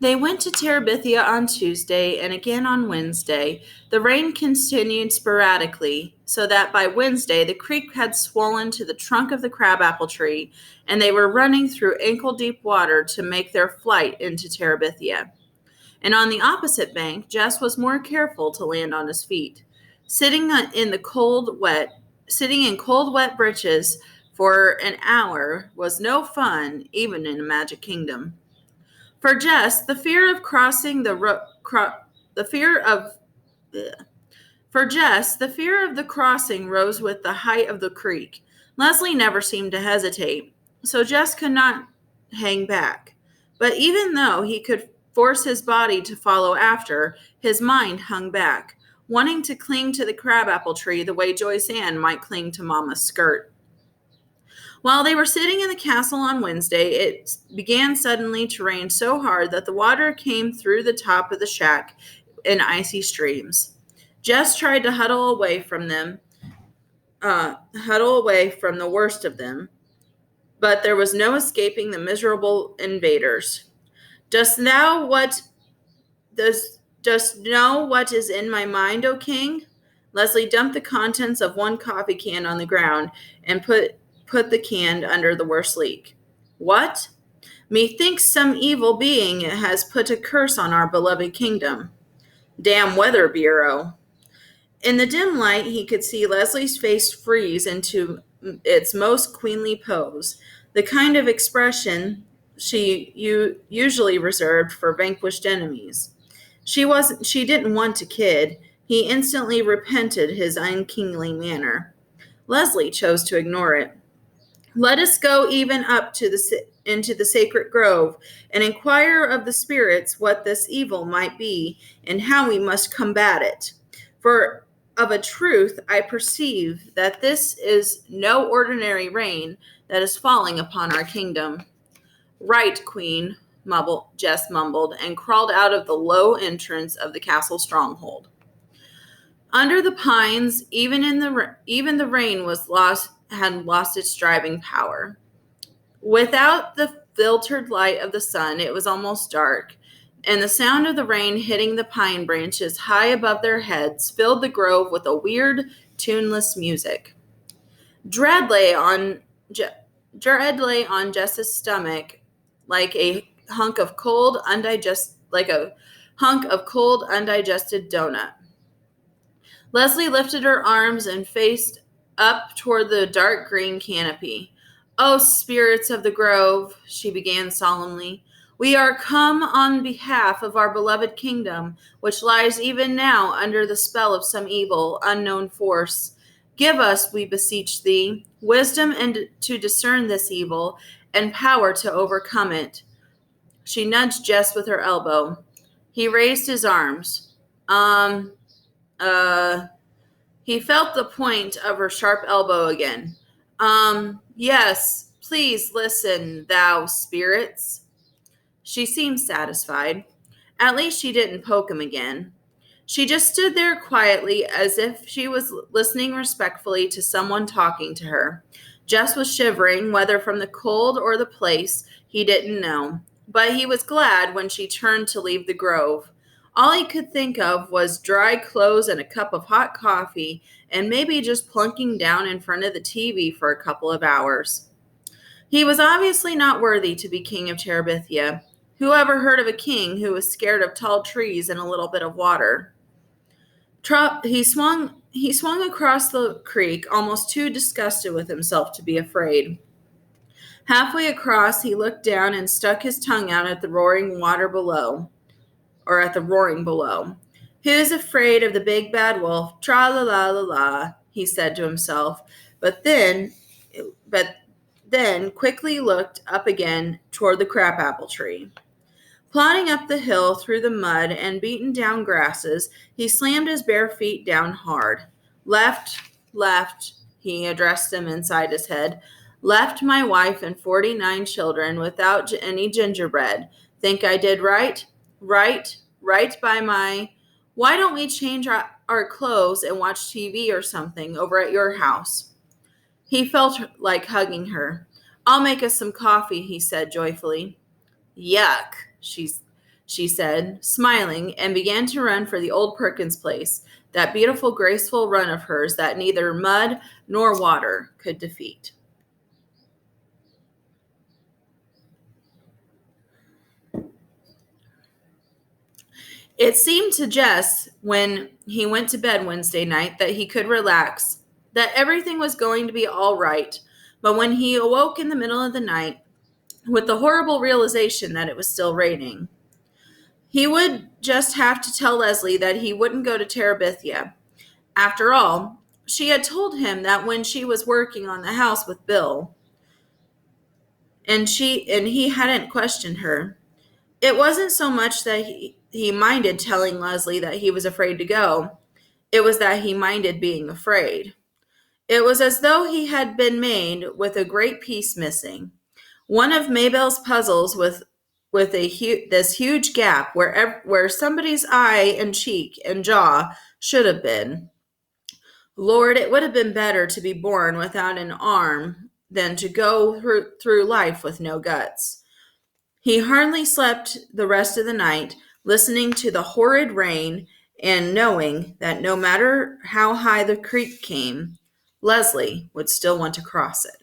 They went to Terabithia on Tuesday and again on Wednesday. The rain continued sporadically, so that by Wednesday the creek had swollen to the trunk of the crabapple tree, and they were running through ankle-deep water to make their flight into Terabithia. And on the opposite bank, Jess was more careful to land on his feet. Sitting in cold, wet breeches for an hour was no fun, even in a magic kingdom. For Jess, the fear of crossing the fear of for Jess, the fear of the crossing rose with the height of the creek. Leslie never seemed to hesitate, so Jess could not hang back. But even though he could force his body to follow after, his mind hung back, wanting to cling to the crabapple tree the way Joyce Ann might cling to Mama's skirt. While they were sitting in the castle on Wednesday, it began suddenly to rain so hard that the water came through the top of the shack in icy streams. Jess tried to huddle away from the worst of them, but there was no escaping the miserable invaders. Dost know what is in my mind, O king? Leslie dumped the contents of one coffee can on the ground and put the can under the worst leak. What? Methinks some evil being has put a curse on our beloved kingdom. Damn weather bureau. In the dim light, he could see Leslie's face freeze into its most queenly pose, the kind of expression she usually reserved for vanquished enemies. She didn't want to kid. He instantly repented his unkingly manner. Leslie chose to ignore it. Let us go even up to into the sacred grove and inquire of the spirits what this evil might be and how we must combat it. For of a truth I perceive that this is no ordinary rain that is falling upon our kingdom. Right, Queen, Jess mumbled, and crawled out of the low entrance of the castle stronghold. Under the pines, even the rain had lost its driving power. Without the filtered light of the sun, it was almost dark, and the sound of the rain hitting the pine branches high above their heads filled the grove with a weird, tuneless music. Dread lay on Jess's stomach like a hunk of cold, undigested donut. Leslie lifted her arms and faced up toward the dark green canopy. "O spirits of the grove," she began solemnly, "we are come on behalf of our beloved kingdom, which lies even now under the spell of some evil, unknown force. Give us, we beseech thee, wisdom and to discern this evil, and power to overcome it." She nudged Jess with her elbow. He raised his arms. He felt the point of her sharp elbow again. Yes, please listen, thou spirits. She seemed satisfied. At least she didn't poke him again. She just stood there quietly as if she was listening respectfully to someone talking to her. Jess was shivering, whether from the cold or the place, he didn't know. But he was glad when she turned to leave the grove. All he could think of was dry clothes and a cup of hot coffee, and maybe just plunking down in front of the TV for a couple of hours. He was obviously not worthy to be king of Terabithia. Who ever heard of a king who was scared of tall trees and a little bit of water? He swung across the creek, almost too disgusted with himself to be afraid. Halfway across, he looked down and stuck his tongue out at the roaring below. "Who's afraid of the big bad wolf? Tra-la-la-la-la," he said to himself, but then quickly looked up again toward the crabapple tree. Plodding up the hill through the mud and beaten down grasses, he slammed his bare feet down hard. Left, he addressed them inside his head. Left my wife and 49 children without any gingerbread. Think I did right? Right by my... Why don't we change our clothes and watch TV or something over at your house? He felt like hugging her. "I'll make us some coffee," he said joyfully. "Yuck," she she said, smiling, and began to run for the old Perkins place, that beautiful, graceful run of hers that neither mud nor water could defeat. It seemed to Jess, when he went to bed Wednesday night, that he could relax, that everything was going to be all right. But when he awoke in the middle of the night with the horrible realization that it was still raining, he would just have to tell Leslie that he wouldn't go to Terabithia. After all, she had told him that when she was working on the house with Bill, and he hadn't questioned her. It wasn't so much that he minded telling Leslie that he was afraid to go. It was that he minded being afraid. It was as though he had been made with a great piece missing. One of Mabel's puzzles with this huge gap where somebody's eye and cheek and jaw should have been. Lord, it would have been better to be born without an arm than to go through life with no guts. He hardly slept the rest of the night, listening to the horrid rain and knowing that no matter how high the creek came, Leslie would still want to cross it.